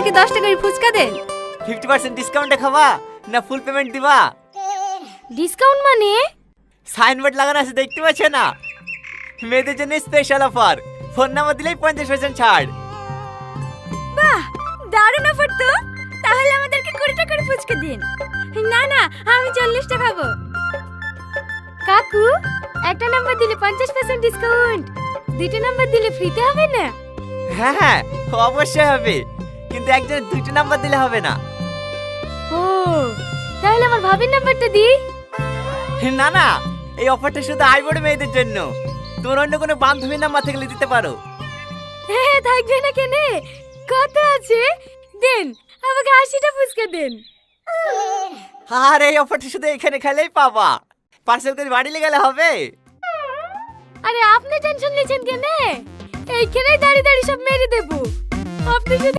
আমাকে 10 টাকার ফুচকা দেন। 50% ডিসকাউন্টে খাবা না ফুল পেমেন্ট দিবা? ডিসকাউন্ট মানে? সাইনবোর্ড লাগানো আছে দেখতে পাচ্ছ না? মেয়েদের জন্য স্পেশাল অফার, ফোন নাম্বার দিলেই 50% ছাড়। বাহ, দারুণ অফার তো। তাহলে আমাদেরকে 20 টাকার ফুচকা দিন। না না, আমি 40টা খাবো। কাকু, একটা নাম্বার দিলে 50% ডিসকাউন্ট, দুটো নাম্বার দিলে ফ্রিতে হবে না? হ্যাঁ হ্যাঁ অবশ্যই হবে, কিন্তু একজনের 2টো নাম্বার দিলে হবে না। ও, তাহলে আমার ভাবির নাম্বারটা দিই। না না, এই অফারটা শুধু আইবড় মেয়েদের জন্য। তোমার অন্য কোনো বান্ধবীর নাম্বার থাকলে দিতে পারো। হ্যাঁ, থাকবে না কেন? কত আছে? দেন, আমাকে 80টা ফুচকা দেন। আর এই অফারটা শুধু এখানে খেলেই পাবা, পার্সেল করে বাড়ি নিয়ে গেলে হবে। আরে আপনি টেনশন নিয়েছেন কেন? এইখানেই দাঁড়িয়ে দাঁড়িয়ে সব মেরে দেবো। আপনি যদি